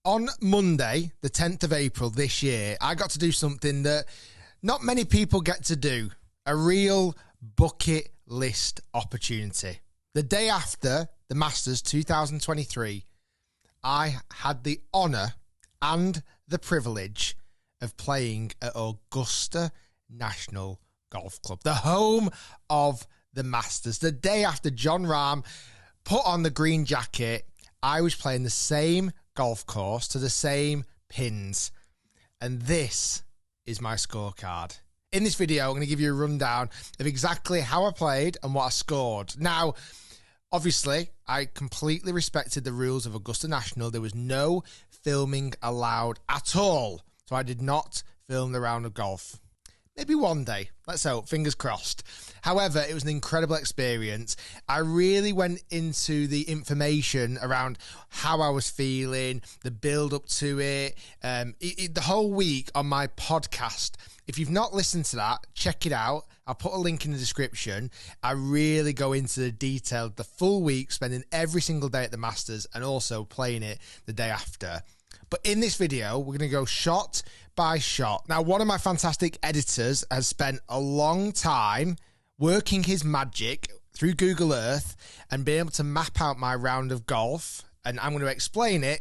On Monday, the 10th of April this year, I got to do something that not many people get to do. A real bucket list opportunity. The day after the Masters 2023, I had the honour and the privilege of playing at Augusta National Golf Club, the home of the Masters. The day after Jon Rahm put on the green jacket, I was playing the same golf course to the same pins. And this is my scorecard. In this video, I'm going to give you a rundown of exactly how I played and what I scored. Now, obviously, I completely respected the rules of Augusta National. There was no filming allowed at all. So I did not film the round of golf. Maybe one day. Let's hope. Fingers crossed. However, it was an incredible experience. I really went into the information around how I was feeling, the build up to it, the whole week on my podcast. If you've not listened to that, check it out. I'll put a link in the description. I really go into the detail, the full week, spending every single day at the Masters and also playing it the day after. But in this video, we're going to go shot by shot. Now, one of my fantastic editors has spent a long time working his magic through Google Earth and being able to map out my round of golf. And I'm going to explain it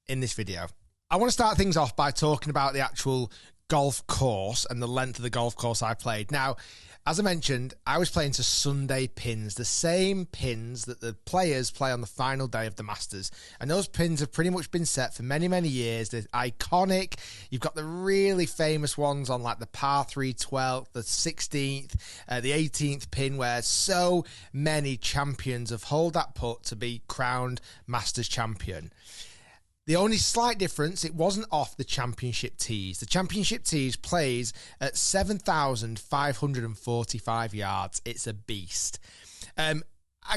in this video. I want to start things off by talking about the actual golf course and the length of the golf course I played. Now, as I mentioned, I was playing to Sunday pins, the same pins that the players play on the final day of the Masters. And those pins have pretty much been set for many, many years. They're iconic. You've got the really famous ones on like the par 3 12th, the 16th, the 18th pin, where so many champions have held that putt to be crowned Masters champion. The only slight difference, it wasn't off the championship tees. The championship tees plays at 7,545 yards. It's a beast. I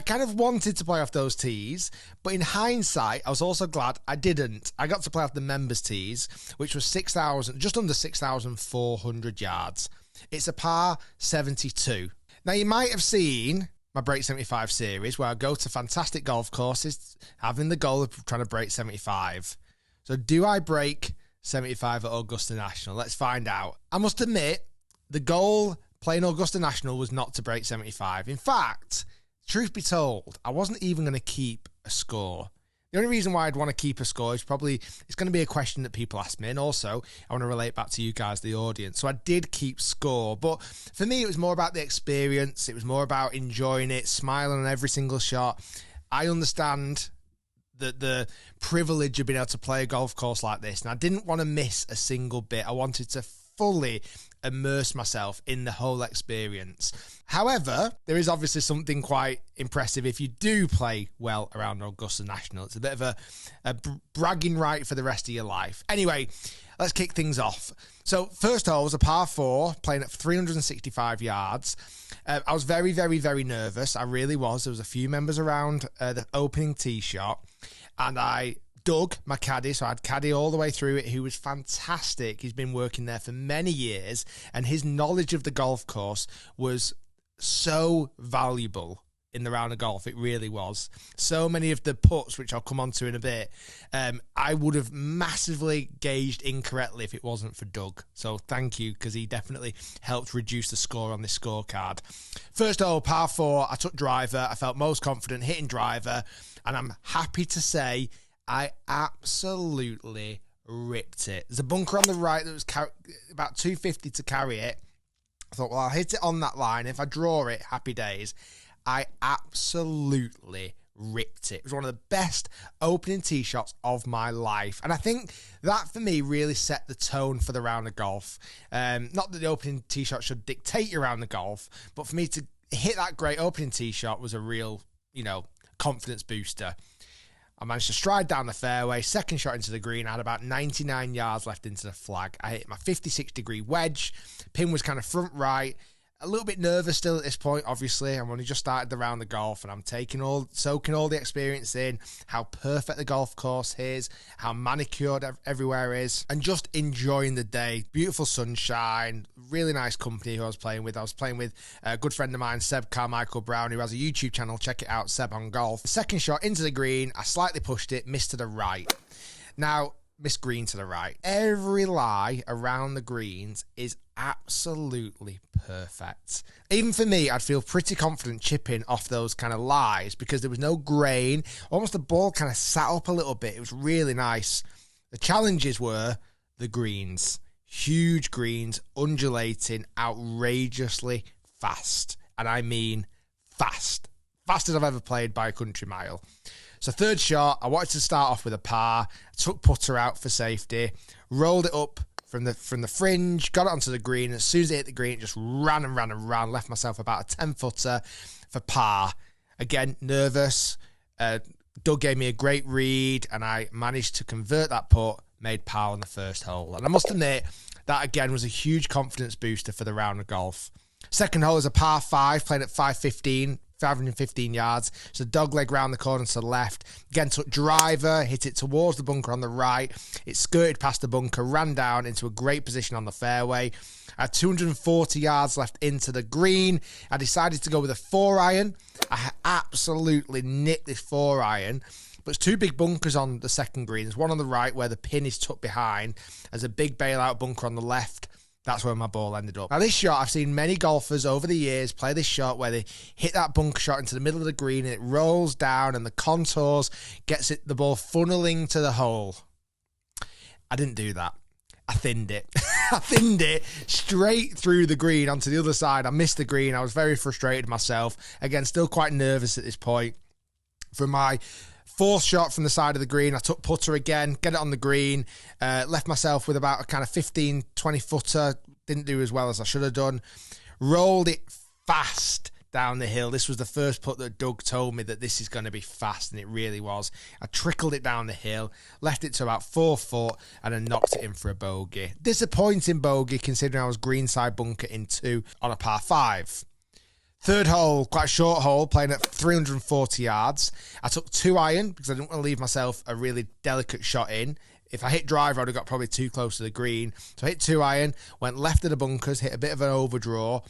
kind of wanted to play off those tees, but in hindsight, I was also glad I didn't. I got to play off the members' tees, which was just under 6,400 yards. It's a par 72. Now, you might have seen my Break 75 series, where I go to fantastic golf courses having the goal of trying to break 75. So do I break 75 at Augusta National? Let's find out. I must admit, the goal playing Augusta National was not to break 75. In fact, truth be told, I wasn't even going to keep a score. The only reason why I'd want to keep a score is probably, it's going to be a question that people ask me. And also, I want to relate back to you guys, the audience. So I did keep score. But for me, it was more about the experience. It was more about enjoying it, smiling on every single shot. I understand the privilege of being able to play a golf course like this. And I didn't want to miss a single bit. I wanted to fully immerse myself in the whole experience. However, there is obviously something quite impressive if you do play well around Augusta National. It's a bit of a bragging right for the rest of your life. Anyway, let's kick things off. So first hole was a par 4, playing at 365 yards. I was very, very, very nervous. I really was. There was a few members around the opening tee shot, and I Doug, my caddy, so I had caddy all the way through it, who was fantastic. He's been working there for many years, and his knowledge of the golf course was so valuable in the round of golf. It really was. So many of the putts, which I'll come on to in a bit, I would have massively gauged incorrectly if it wasn't for Doug. So thank you, because he definitely helped reduce the score on this scorecard. First hole, par 4, I took driver. I felt most confident hitting driver, and I'm happy to say I absolutely ripped it. There's a bunker on the right that was about 250 to carry it. I thought, well, I'll hit it on that line. If I draw it, happy days. I absolutely ripped it. It was one of the best opening tee shots of my life. And I think that, for me, really set the tone for the round of golf. Not that the opening tee shot should dictate your round of golf, but for me to hit that great opening tee shot was a real, confidence booster. I managed to stride down the fairway, second shot into the green. I had about 99 yards left into the flag. I hit my 56-degree wedge. Pin was kind of front right. A little bit nervous still at this point, obviously. I've only just started the round of golf, and I'm soaking all the experience in, how perfect the golf course is, how manicured everywhere is, and just enjoying the day. Beautiful sunshine, really nice company who I was playing with. I was playing with a good friend of mine, Seb Carmichael Brown, who has a YouTube channel. Check it out, Seb on Golf. Second shot into the green, I slightly pushed it, missed to the right. Now, miss green to the right. Every lie around the greens is absolutely perfect. Even for me, I'd feel pretty confident chipping off those kind of lies because there was no grain. Almost the ball kind of sat up a little bit. It was really nice. The challenges were the greens. Huge greens, undulating, outrageously fast. And I mean fast. Fastest I've ever played by a country mile. So third shot, I wanted to start off with a par. I took putter out for safety, rolled it up from the fringe, got it onto the green. As soon as it hit the green, it just ran and ran and ran. Left myself about a 10-footer for par. Again, nervous. Doug gave me a great read, and I managed to convert that putt, made par on the first hole. And I must admit, that again was a huge confidence booster for the round of golf. Second hole is a par 5, playing at 515 yards. So dog leg round the corner to the left. Again, took driver, hit it towards the bunker on the right. It skirted past the bunker, ran down into a great position on the fairway. I had 240 yards left into the green. I decided to go with a 4-iron. I absolutely nicked this 4-iron. But it's two big bunkers on the second green. There's one on the right where the pin is tucked behind. There's a big bailout bunker on the left. That's where my ball ended up. Now, this shot, I've seen many golfers over the years play this shot where they hit that bunker shot into the middle of the green and it rolls down and the contours gets the ball funneling to the hole. I didn't do that. I thinned it. I thinned it straight through the green onto the other side. I missed the green. I was very frustrated myself. Again, still quite nervous at this point. For my fourth shot from the side of the green, I took putter again, get it on the green, left myself with about a kind of 15, 20 footer. Didn't do as well as I should have done. Rolled it fast down the hill. This was the first putt that Doug told me that this is going to be fast, and it really was. I trickled it down the hill, left it to about 4 foot, and then knocked it in for a bogey. Disappointing bogey considering I was greenside bunker in 2 on a par 5. Third hole, quite a short hole, playing at 340 yards. I took 2-iron because I didn't want to leave myself a really delicate shot in. If I hit driver, I would have got probably too close to the green. So I hit 2-iron, went left of the bunkers, hit a bit of an overdraw.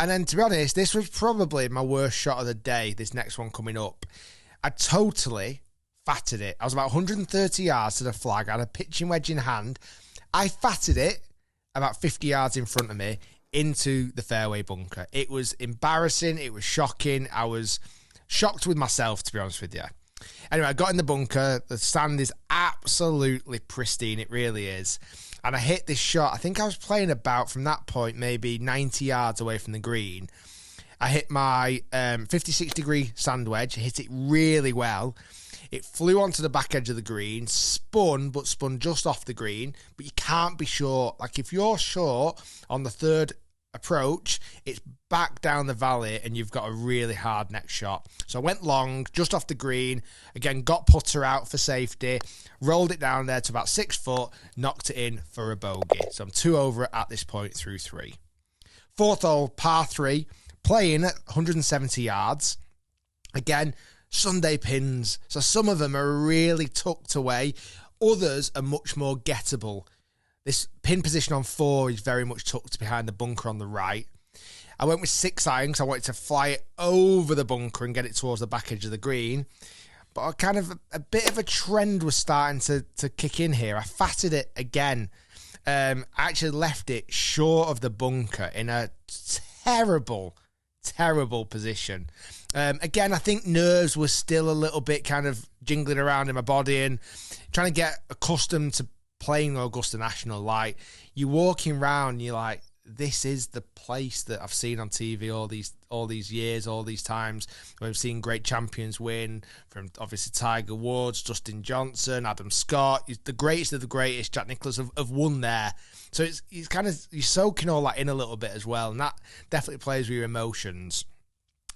And then, to be honest, this was probably my worst shot of the day, this next one coming up. I totally fatted it. I was about 130 yards to the flag. I had a pitching wedge in hand. I fatted it about 50 yards in front of me into the fairway bunker. It was embarrassing. It was shocking. I was shocked with myself, to be honest with you. Anyway, I got in the bunker. The sand is absolutely pristine. It really is. And I hit this shot. I think I was playing about, from that point, maybe 90 yards away from the green. I hit my 56 degree sand wedge. I hit it really well. It flew onto the back edge of the green, spun just off the green, but you can't be short. Like, if you're short on the third approach, it's back down the valley and you've got a really hard next shot. So I went long, just off the green, again, got putter out for safety, rolled it down there to about 6 foot, knocked it in for a bogey. So I'm 2 over at this point through 3. Fourth hole, par 3, playing at 170 yards. Again, Sunday pins, so some of them are really tucked away, others are much more gettable. This pin position on 4 is very much tucked behind the bunker on the right. I went with 6-iron because I wanted to fly it over the bunker and get it towards the back edge of the green, but a bit of a trend was starting to kick in here. I fatted it again. I actually left it short of the bunker in a terrible position. Again, I think nerves were still a little bit kind of jingling around in my body and trying to get accustomed to playing the Augusta National. Like, you're walking around and you're like, this is the place that I've seen on TV all these years, all these times. We've seen great champions win, from obviously Tiger Woods, Justin Johnson, Adam Scott. The greatest of the greatest, Jack Nicklaus, have won there. So it's kind of, you're soaking all that in a little bit as well, and that definitely plays with your emotions.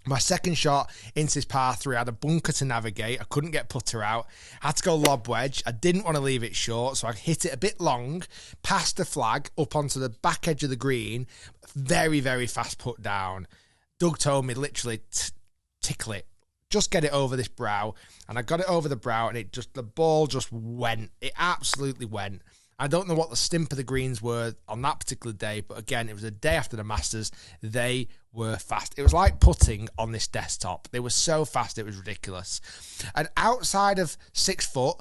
My second shot into this par 3, I had a bunker to navigate. I couldn't get putter out. I had to go lob wedge. I didn't want to leave it short, so I hit it a bit long, past the flag, up onto the back edge of the green. Very, very fast put down. Doug told me literally, tickle it. Just get it over this brow. And I got it over the brow, and the ball just went. It absolutely went. I don't know what the stimp of the greens were on that particular day, but again, it was a day after the Masters. They were fast. It was like putting on this desktop. They were so fast, it was ridiculous. And outside of 6 foot,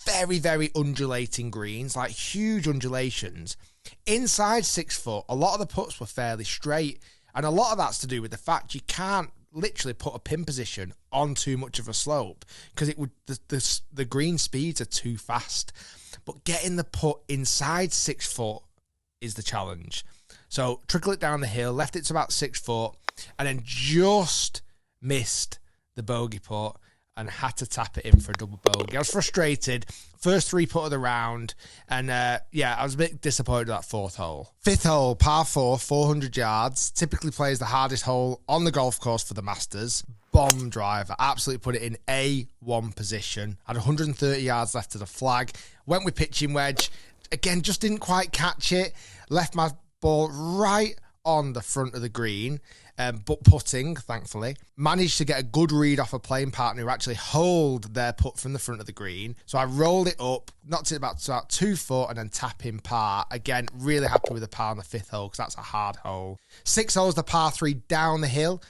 very, very undulating greens, like huge undulations. Inside 6 foot, a lot of the putts were fairly straight. And a lot of that's to do with the fact you can't literally put a pin position on too much of a slope because it would the green speeds are too fast. But getting the putt inside 6 foot is the challenge. So trickle it down the hill, left it to about 6 foot, and then just missed the bogey putt and had to tap it in for a double bogey. I was frustrated. First 3 putt of the round, and I was a bit disappointed with that 4th hole. 5th hole, par 4, 400 yards. Typically plays the hardest hole on the golf course for the Masters. Bomb driver, absolutely put it in A1 position. Had 130 yards left to the flag. Went with pitching wedge. Again, just didn't quite catch it. Left my ball right on the front of the green, but putting, thankfully. Managed to get a good read off a playing partner who actually holed their putt from the front of the green. So I rolled it up, knocked it about 2 foot, and then tap in par. Again, really happy with the par on the 5th hole because that's a hard hole. 6 holes, the par 3 down the hill.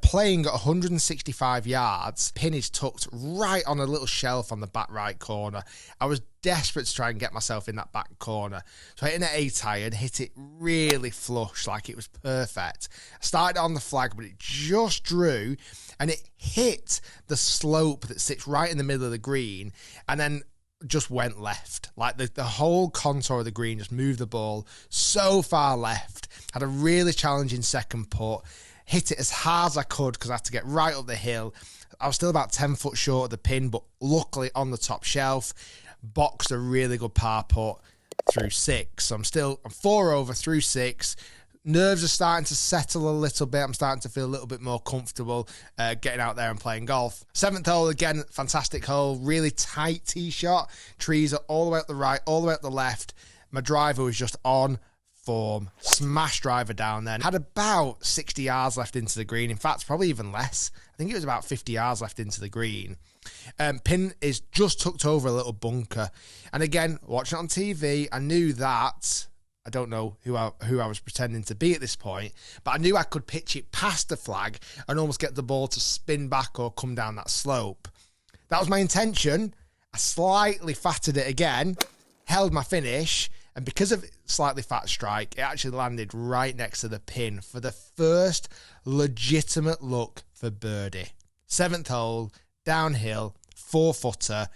Playing at 165 yards. Pin is tucked right on a little shelf on the back right corner. I was desperate to try and get myself in that back corner. So I hit an A-tire, hit it really flush, like it was perfect. I started on the flag, but it just drew and it hit the slope that sits right in the middle of the green and then just went left. Like the whole contour of the green just moved the ball so far left. Had a really challenging second putt. Hit it as hard as I could because I had to get right up the hill. I was still about 10 foot short of the pin, but luckily on the top shelf. Boxed a really good par putt through 6. So I'm 4 over through 6. Nerves are starting to settle a little bit. I'm starting to feel a little bit more comfortable getting out there and playing golf. 7th hole, again, fantastic hole. Really tight tee shot. Trees are all the way up the right, all the way up the left. My driver was just on form. Smash driver down there. Had about 60 yards left into the green. In fact, probably even less. I think it was about 50 yards left into the green. Pin is just tucked over a little bunker. And again, watching it on TV, I knew that... I don't know who I was pretending to be at this point, but I knew I could pitch it past the flag and almost get the ball to spin back or come down that slope. That was my intention. I slightly fatted it again, held my finish, and because of slightly fat strike, it actually landed right next to the pin for the first legitimate look for birdie. 7th hole, downhill, 4-footer,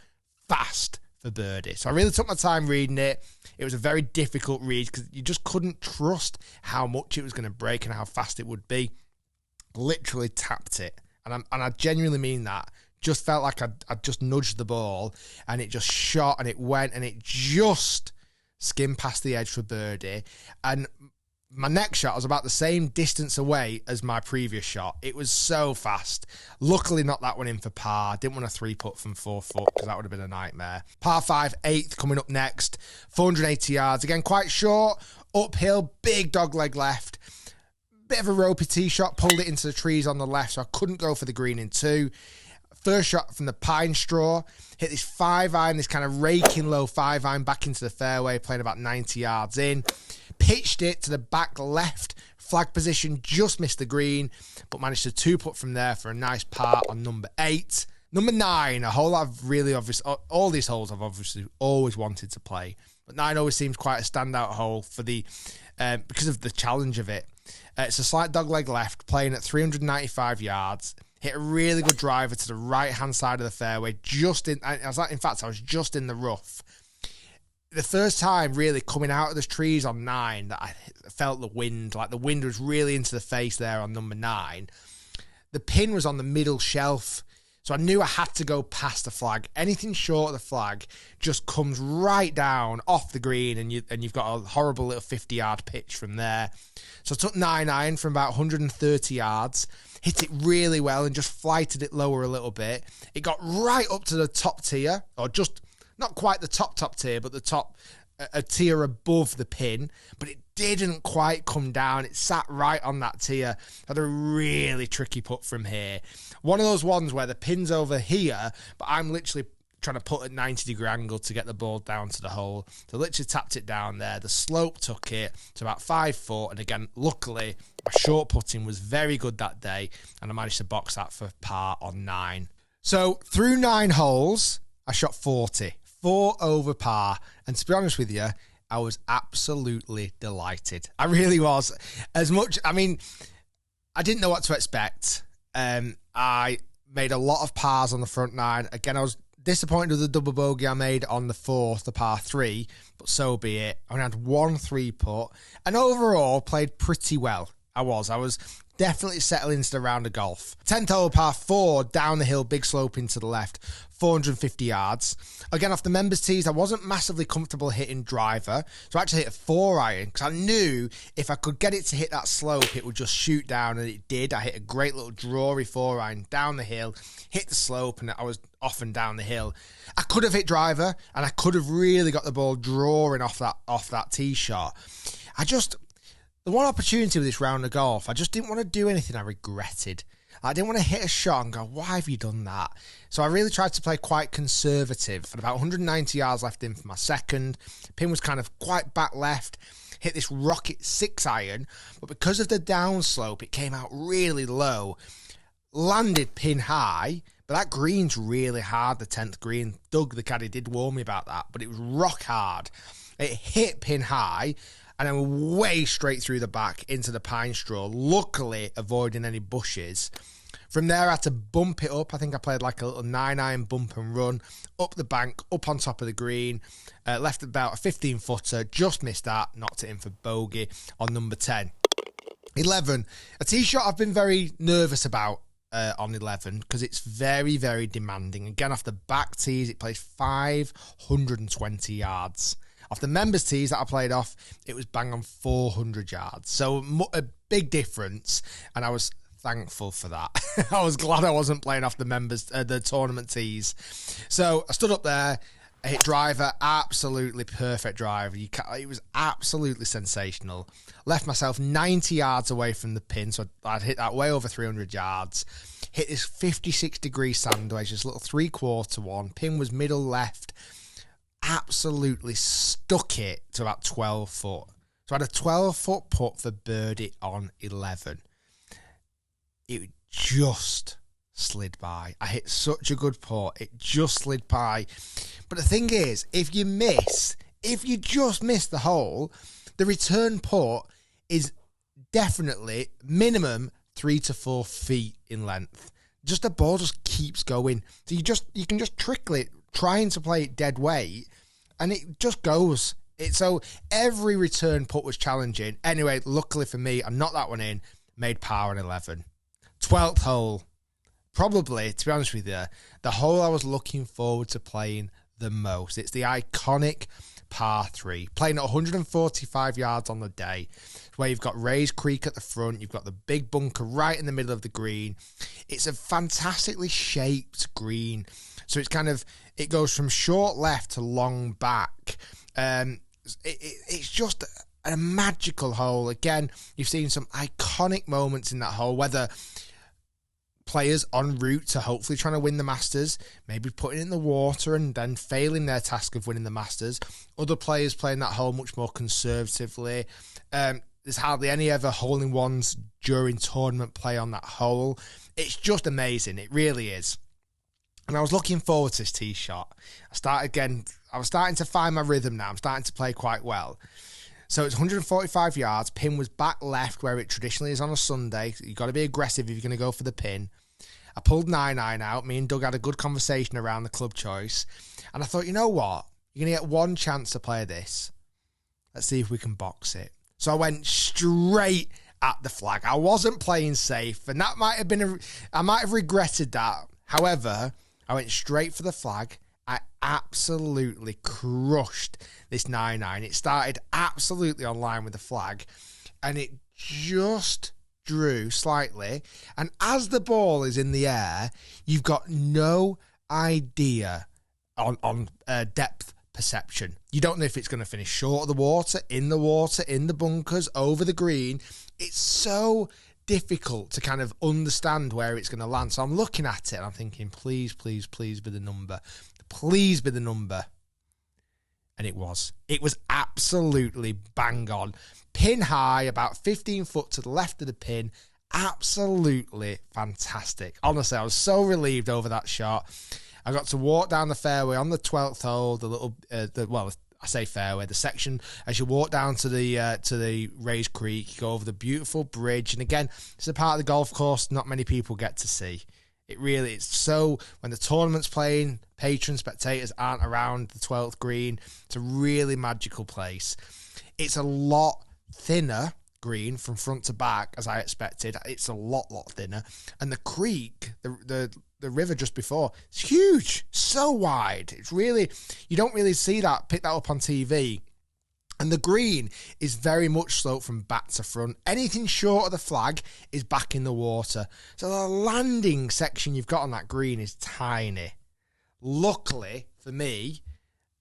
fast for birdie. So I really took my time reading it. It was a very difficult read because you just couldn't trust how much it was going to break and how fast it would be. Literally tapped it. And I genuinely mean that. Just felt like I'd just nudged the ball and it just shot and it went and it just skimmed past the edge for birdie. And my next shot was about the same distance away as my previous shot. It was so fast. Luckily, not that one in for par. Didn't want a 3-putt from 4 foot because that would have been a nightmare. Par 5, 8th coming up next. 480 yards. Again, quite short. Uphill, big dog leg left. Bit of a ropey tee shot. Pulled it into the trees on the left, so I couldn't go for the green in 2. First shot from the pine straw. Hit this 5-iron, this kind of raking low 5-iron back into the fairway, playing about 90 yards in. Pitched it to the back left flag position, just missed the green, but managed to 2-putt from there for a nice par on number 8. Number 9, a hole I've really all these holes I've obviously always wanted to play, but 9 always seems quite a standout hole for the because of the challenge of it. It's a slight dogleg left, playing at 395 yards. Hit a really good driver to the right-hand side of the fairway, I was just in the rough. The first time really coming out of the trees on 9 that I felt the wind, like the wind was really into the face there on number 9. The pin was on the middle shelf, so I knew I had to go past the flag. Anything short of the flag just comes right down off the green and you've got a horrible little 50-yard pitch from there. So I took 9-iron from about 130 yards, hit it really well and just flighted it lower a little bit. It got right up to the top tier, or just... not quite the top tier, but the top, a tier above the pin, but it didn't quite come down. It sat right on that tier. Had a really tricky putt from here. One of those ones where the pin's over here, but I'm literally trying to put a 90-degree angle to get the ball down to the hole. So literally tapped it down there. The slope took it to about 5 foot. And again, luckily, my short putting was very good that day. And I managed to box that for par on 9. So through 9 holes, I shot 40. 4 over par. And to be honest with you, I was absolutely delighted. I really was. I didn't know what to expect. I made a lot of pars on the front 9. Again, I was disappointed with the double bogey I made on the 4th, the par 3, but so be it. I only had 1 3-putt, and overall played pretty well. I was definitely settling into the round of golf. 10th hole, par 4, down the hill, big slope into the left, 450 yards. Again, off the members' tees, I wasn't massively comfortable hitting driver, so I actually hit a 4-iron, because I knew if I could get it to hit that slope, it would just shoot down, and it did. I hit a great little drawy 4-iron down the hill, hit the slope, and I was off and down the hill. I could have hit driver, and I could have really got the ball drawing off that tee shot. The one opportunity with this round of golf, I just didn't want to do anything I regretted. I didn't want to hit a shot and go, why have you done that? So I really tried to play quite conservative. At about 190 yards left in for my second. Pin was kind of quite back left. Hit this rocket 6-iron. But because of the downslope, it came out really low. Landed pin high. But that green's really hard, the 10th green. Doug, the caddy, did warn me about that. But it was rock hard. It hit pin high. And then way straight through the back into the pine straw, luckily avoiding any bushes. From there, I had to bump it up. I think I played like a little 9-iron bump and run, up the bank, up on top of the green, left about a 15-footer, just missed that, knocked it in for bogey on number 10. 11, a tee shot I've been very nervous about on 11 because it's very, very demanding. Again, off the back tees, it plays 520 yards. Off the members' tees that I played off, it was bang on 400 yards. So a big difference, and I was thankful for that. I was glad I wasn't playing off the tournament tees. So I stood up there, I hit driver, absolutely perfect driver. It was absolutely sensational. Left myself 90 yards away from the pin, so I'd hit that way over 300 yards. Hit this 56-degree sand wedge, this little 3/4 one. Pin was middle left. Absolutely stuck it to about 12 foot. So I had a 12-foot putt for birdie on 11. It just slid by. I hit such a good putt. It just slid by. But the thing is, if you just miss the hole, the return putt is definitely minimum 3 to 4 feet in length. Just the ball just keeps going. So you can just trickle it, trying to play it dead weight, and it just goes. So every return putt was challenging. Anyway, luckily for me, I knocked that one in, made par on 11. 12th hole. Probably, to be honest with you, the hole I was looking forward to playing the most. It's the iconic par 3. Playing at 145 yards on the day, where you've got Rays Creek at the front, you've got the big bunker right in the middle of the green. It's a fantastically shaped green. So it goes from short left to long back. It's just a magical hole. Again, you've seen some iconic moments in that hole, whether players en route to hopefully trying to win the Masters, maybe putting it in the water and then failing their task of winning the Masters. Other players playing that hole much more conservatively. There's hardly any ever hole-in-ones during tournament play on that hole. It's just amazing. It really is. And I was looking forward to this tee shot. I was starting to find my rhythm now. I'm starting to play quite well. So it's 145 yards. Pin was back left where it traditionally is on a Sunday. You've got to be aggressive if you're going to go for the pin. I pulled 9-iron out. Me and Doug had a good conversation around the club choice. And I thought, you know what? You're going to get one chance to play this. Let's see if we can box it. So I went straight at the flag. I wasn't playing safe. And that might have been I might have regretted that. However, I went straight for the flag. I absolutely crushed this 9-iron. It started absolutely on line with the flag, and it just drew slightly. And as the ball is in the air, you've got no idea on depth perception. You don't know if it's going to finish short of the water, in the bunkers, over the green. It's so difficult to kind of understand where it's going to land. So I'm looking at it and I'm thinking, please, please, please be the number. Please be the number. And it was. It was absolutely bang on. Pin high, about 15 foot to the left of the pin. Absolutely fantastic. Honestly, I was so relieved over that shot. I got to walk down the fairway on the 12th hole, the little, I say fairway, the section as you walk down to the raised creek, you go over the beautiful bridge. And again, it's a part of the golf course not many people get to see. It's so, when the tournament's playing, patron spectators aren't around the 12th green. It's a really magical place. It's a lot thinner green from front to back, as I expected. It's a lot thinner. And the creek, the river just before, it's huge, so wide. It's really, you don't really pick that up on TV. And the green is very much sloped from back to front. Anything short of the flag is back in the water. So the landing section you've got on that green is tiny. Luckily for me,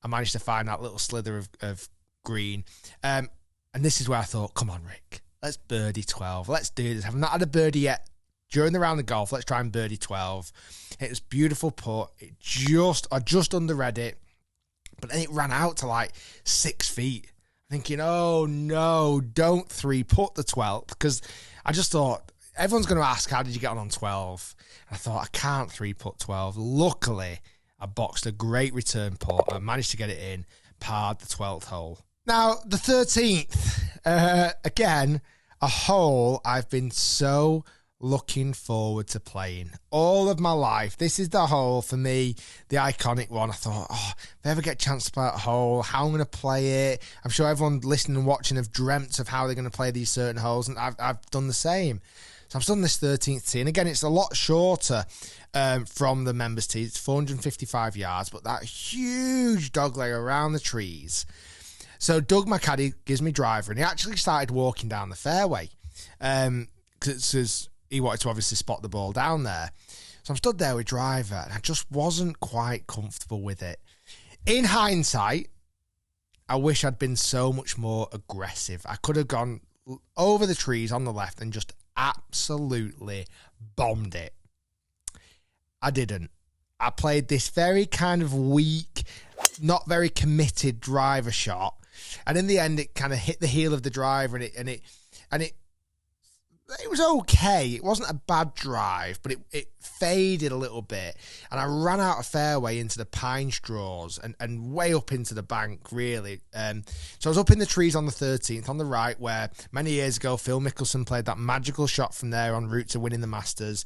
I managed to find that little slither of green. And this is where I thought, come on, Rick, let's birdie 12. Let's do this. I've not had a birdie yet during the round of golf. Let's try and birdie 12. It was beautiful putt. I just underread it, but then it ran out to like 6 feet. Thinking, oh no, don't 3-putt the 12th, because I just thought, everyone's going to ask, how did you get on 12? And I thought, I can't 3-putt 12. Luckily, I boxed a great return putt. I managed to get it in, parred the 12th hole. Now, the 13th, again, a hole I've been so looking forward to playing all of my life. This is the hole for me, the iconic one. I thought, if I ever get a chance to play that hole, how I'm going to play it. I'm sure everyone listening and watching have dreamt of how they're going to play these certain holes, and I've done the same. So I've done this 13th tee, and again, it's a lot shorter from the members tee. It's 455 yards, but that huge dogleg around the trees. So Doug, my caddy, gives me driver, and he actually started walking down the fairway because he wanted to obviously spot the ball down there. So I'm stood there with driver, and I just wasn't quite comfortable with it. In hindsight, I wish I'd been so much more aggressive. I could have gone over the trees on the left and just absolutely bombed it. I didn't. I played this very kind of weak, not very committed driver shot, and in the end, it kind of hit the heel of the driver, and it was okay. It wasn't a bad drive, but it faded a little bit. And I ran out of fairway into the pine straws and way up into the bank, really. So I was up in the trees on the 13th, on the right, where many years ago, Phil Mickelson played that magical shot from there en route to winning the Masters.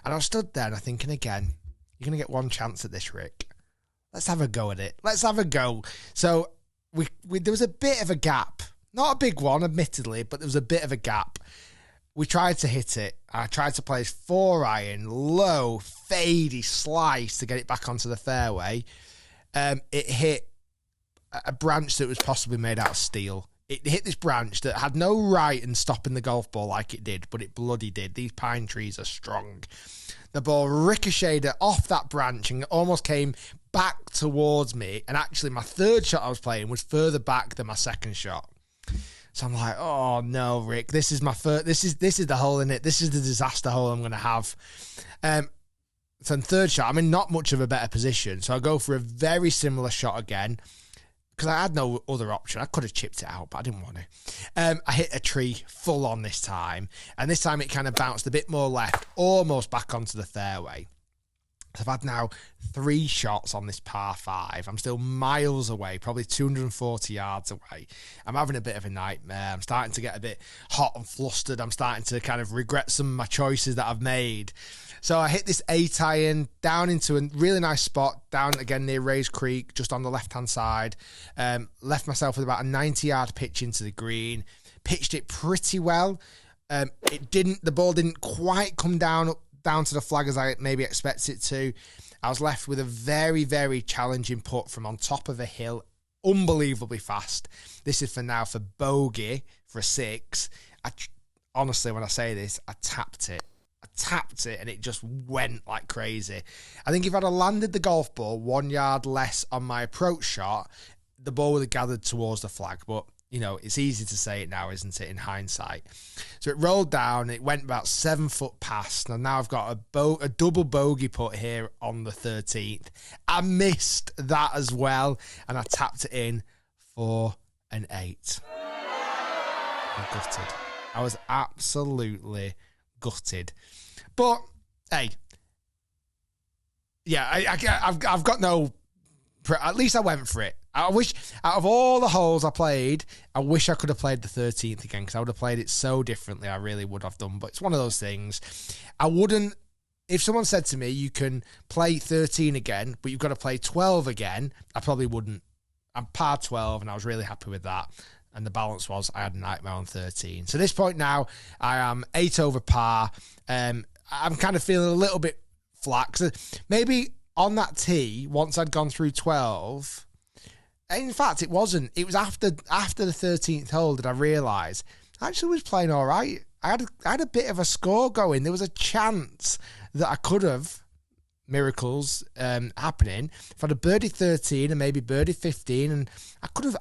And I was stood there and I'm thinking again, you're going to get one chance at this, Rick. Let's have a go at it. Let's have a go. So there was a bit of a gap. Not a big one, admittedly, but there was a bit of a gap. We tried to hit it. I tried to play 4-iron, low, fadey slice to get it back onto the fairway. It hit a branch that was possibly made out of steel. It hit this branch that had no right in stopping the golf ball like it did, but it bloody did. These pine trees are strong. The ball ricocheted off that branch and almost came back towards me. And actually, my third shot I was playing was further back than my second shot. So I'm like, oh no, Rick, this is my first. This is the hole in it. This is the disaster hole I'm going to have. So in third shot, I'm in not much of a better position. So I go for a very similar shot again because I had no other option. I could have chipped it out, but I didn't want to. I hit a tree full on this time, and this time it kind of bounced a bit more left, almost back onto the fairway. I've had now 3 shots on this par 5. I'm still miles away, probably 240 yards away. I'm having a bit of a nightmare. I'm starting to get a bit hot and flustered. I'm starting to kind of regret some of my choices that I've made. So I hit this 8-iron down into a really nice spot, down again near Rays Creek, just on the left-hand side. Left myself with about a 90-yard pitch into the green. Pitched it pretty well. The ball didn't quite come down to the flag as I maybe expected it to. I was left with a very, very challenging putt from on top of a hill, unbelievably fast. This is for bogey for a 6. Honestly, when I say this, I tapped it and it just went like crazy. I think if I'd have landed the golf ball 1 yard less on my approach shot, the ball would have gathered towards the flag, but you know, it's easy to say it now, isn't it, in hindsight? So it rolled down. It went about 7 foot past. And now I've got a double bogey putt here on the 13th. I missed that as well. And I tapped it in for an 8. I'm gutted. I was absolutely gutted. But, hey, yeah, I've got no... At least I went for it. I wish, out of all the holes I played, I wish I could have played the 13th again, because I would have played it so differently. I really would have done. But it's one of those things. I wouldn't... If someone said to me, you can play 13 again, but you've got to play 12 again, I probably wouldn't. I'm par 12, and I was really happy with that. And the balance was I had a nightmare on 13. So at this point now, I am 8 over par. I'm kind of feeling a little bit flat. Maybe on that tee, once I'd gone through 12... In fact, it wasn't. It was after the 13th hole that I realised I actually was playing all right. I had a bit of a score going. There was a chance that I could have, miracles happening, if I had a birdie 13 and maybe birdie 15, and I could have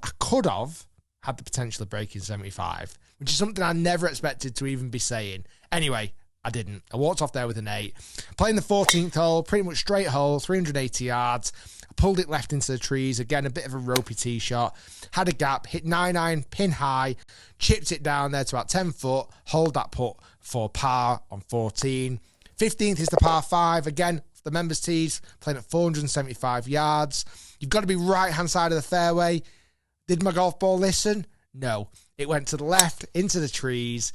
had the potential of breaking 75, which is something I never expected to even be saying. Anyway, I didn't. I walked off there with an 8. Playing the 14th hole, pretty much straight hole, 380 yards. I pulled it left into the trees. Again, a bit of a ropey tee shot. Had a gap, hit 9-9, pin high, chipped it down there to about 10 foot, hold that putt for par on 14. 15th is the par 5. Again, the members' tees, playing at 475 yards. You've got to be right-hand side of the fairway. Did my golf ball listen? No. It went to the left, into the trees.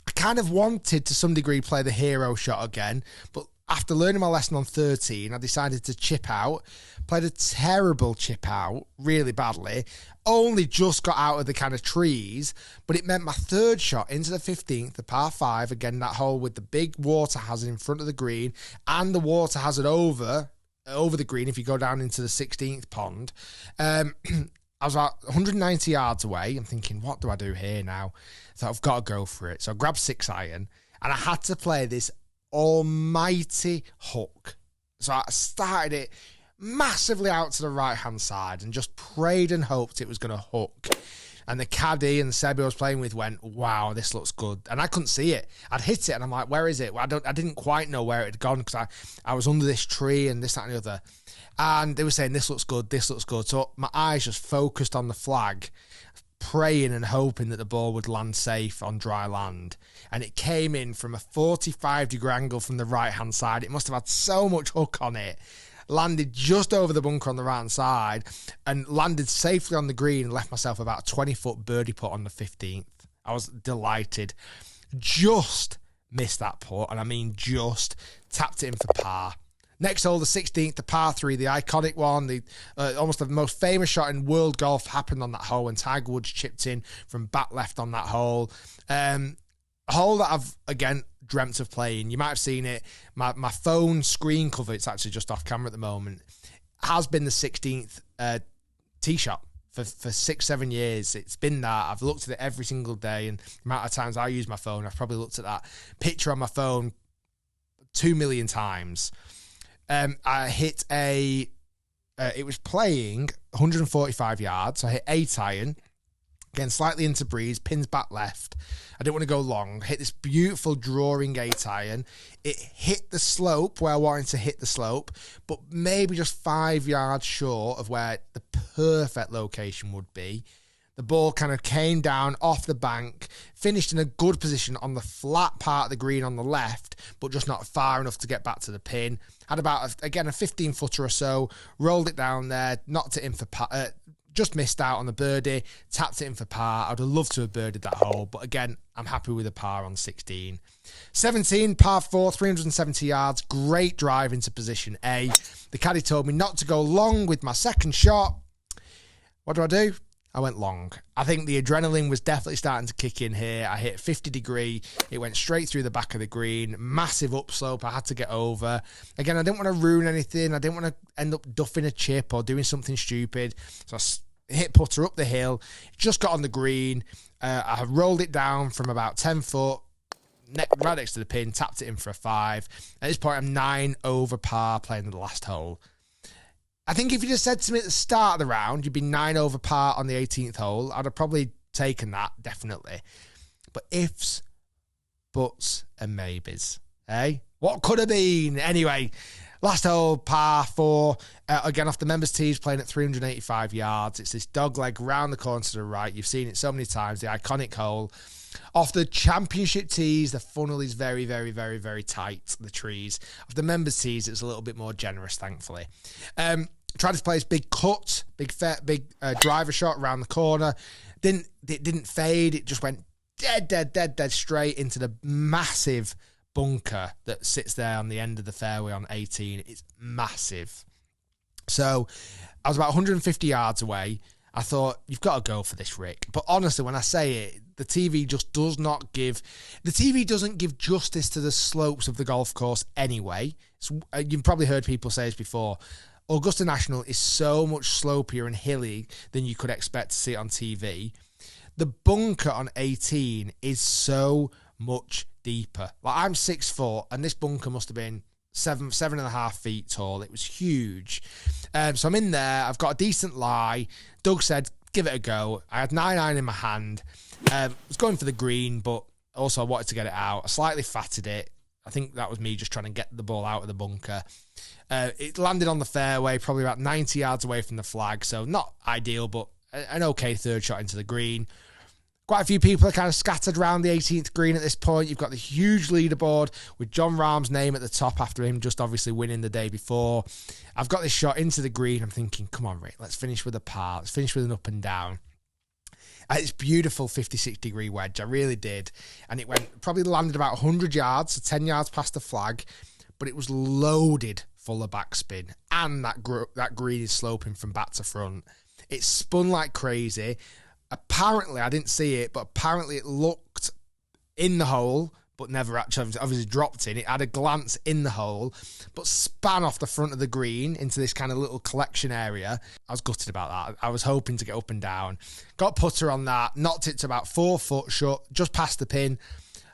I kind of wanted to some degree play the hero shot again, but after learning my lesson on 13, I decided to chip out. Played a terrible chip out, really badly. Only just got out of the kind of trees, but it meant my third shot into the 15th, the par 5, again, that hole with the big water hazard in front of the green and the water hazard over the green if you go down into the 16th pond. I was about 190 yards away. I'm thinking, what do I do here now? So I've got to go for it. So I grabbed 6 iron, and I had to play this almighty hook. So I started it massively out to the right-hand side and just prayed and hoped it was going to hook. And the caddy and the Seb I was playing with went, wow, this looks good. And I couldn't see it. I'd hit it, and I'm like, where is it? Well, I didn't quite know where it had gone, because I was under this tree and this, that, and the other. And they were saying, this looks good, this looks good. So my eyes just focused on the flag, praying and hoping that the ball would land safe on dry land. And it came in from a 45-degree angle from the right-hand side. It must have had so much hook on it. Landed just over the bunker on the right-hand side and landed safely on the green and left myself about a 20-foot birdie putt on the 15th. I was delighted. Just missed that putt, and I mean just. Tapped it in for par. Next hole, the 16th, the par 3, the iconic one, the almost the most famous shot in world golf happened on that hole when Tiger Woods chipped in from back left on that hole. A hole that I've, again, dreamt of playing. You might have seen it. My phone screen cover, it's actually just off camera at the moment, has been the 16th tee shot for 6-7 years. It's been that. I've looked at it every single day, and the amount of times I use my phone, I've probably looked at that picture on my phone 2 million times. I hit it was playing 145 yards. So I hit 8 iron, again, slightly into breeze, pins back left. I didn't want to go long. Hit this beautiful drawing 8 iron. It hit the slope where I wanted to hit the slope, but maybe just 5 yards short of where the perfect location would be. The ball kind of came down off the bank, finished in a good position on the flat part of the green on the left, but just not far enough to get back to the pin. Had about, a 15-footer or so, rolled it down there, knocked it in for par, just missed out on the birdie, tapped it in for par. I'd have loved to have birdied that hole, but again, I'm happy with a par on 16. 17, par 4, 370 yards, great drive into position A. The caddy told me not to go long with my second shot. What do? I went long. I think the adrenaline was definitely starting to kick in here. I hit 50 degree. It went straight through the back of the green. Massive upslope I had to get over. Again, I didn't want to ruin anything. I didn't want to end up duffing a chip or doing something stupid. So I hit putter up the hill. Just got on the green. I rolled it down from about 10 foot. Right next to the pin. Tapped it in for a 5. At this point, I'm 9 over par playing the last hole. I think if you just said to me at the start of the round, you'd be 9 over par on the 18th hole, I'd have probably taken that, definitely. But ifs, buts, and maybes, eh? What could have been? Anyway, last hole, par 4. Again, off the members' tees, playing at 385 yards. It's this dog leg round the corner to the right. You've seen it so many times, the iconic hole. Off the championship tees, the funnel is very, very, very, very tight, the trees. Off the members' tees, it's a little bit more generous, thankfully. Tried to play this big cut, big driver shot around the corner. It didn't fade. It just went dead straight into the massive bunker that sits there on the end of the fairway on 18. It's massive. So I was about 150 yards away. I thought, you've got to go for this, Rick. But honestly, when I say it, the TV just doesn't give justice to the slopes of the golf course anyway. You've probably heard people say this before. Augusta National is so much slopier and hilly than you could expect to see on TV. The bunker on 18 is so much deeper. Like, I'm 6 foot, and this bunker must have been 7.5 feet tall. It was huge. So I'm in there. I've got a decent lie. Doug said, give it a go. I had 9-iron in my hand. I was going for the green, but also I wanted to get it out. I slightly fatted it. I think that was me just trying to get the ball out of the bunker. It landed on the fairway, probably about 90 yards away from the flag. So not ideal, but an okay third shot into the green. Quite a few people are kind of scattered around the 18th green at this point. You've got the huge leaderboard with John Rahm's name at the top after him just obviously winning the day before. I've got this shot into the green. I'm thinking, come on, Rick, let's finish with a par. Let's finish with an up and down. It's beautiful 56-degree wedge. I really did. And it probably landed about 100 yards, so 10 yards past the flag. But it was loaded full of backspin. And that green is sloping from back to front. It spun like crazy. Apparently, I didn't see it, but apparently it looked in the hole, but never actually obviously dropped in. It had a glance in the hole, but span off the front of the green into this kind of little collection area. I was gutted about that. I was hoping to get up and down. Got putter on that, knocked it to about 4 foot short, just past the pin.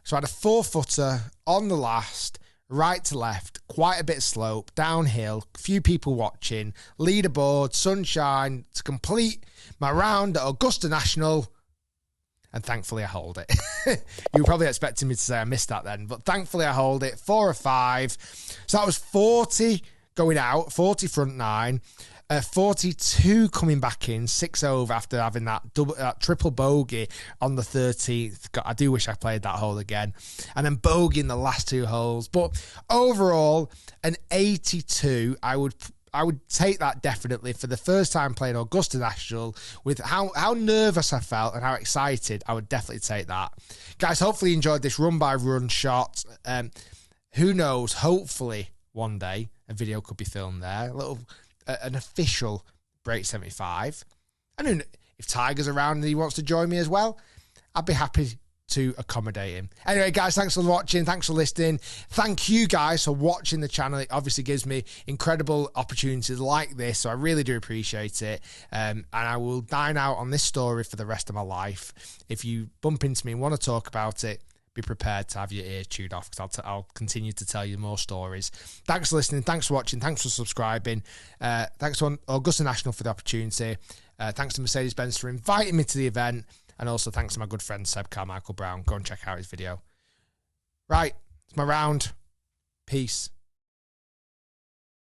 So I had a 4-footer on the last, right to left, quite a bit of slope, downhill, a few people watching, leaderboard, sunshine, to complete my round at Augusta National, and thankfully I hold it. You were probably expecting me to say I missed that then, but thankfully I hold it, 4 or 5. So that was 40 going out, 40 front 9, 42 coming back in, 6 over after having that triple bogey on the 13th. God, I do wish I played that hole again. And then bogey in the last 2 holes. But overall, an 82, I would take that definitely for the first time playing Augusta National. With how nervous I felt and how excited, I would definitely take that. Guys, hopefully you enjoyed this run-by-run shot. Who knows? Hopefully one day a video could be filmed there. An official Break 75. And if Tiger's around and he wants to join me as well, I'd be happy to accommodate him. Anyway, guys, thanks for watching. Thanks for listening. Thank you guys for watching the channel. It obviously gives me incredible opportunities like this, so I really do appreciate it. And I will dine out on this story for the rest of my life. If you bump into me and want to talk about it, be prepared to have your ears chewed off, because I'll continue to tell you more stories. Thanks for listening. Thanks for watching. Thanks for subscribing. Thanks to Augusta National for the opportunity. Thanks to Mercedes-Benz for inviting me to the event. And also thanks to my good friend Seb Carmichael Brown. Go and check out his video. Right, it's my round. Peace.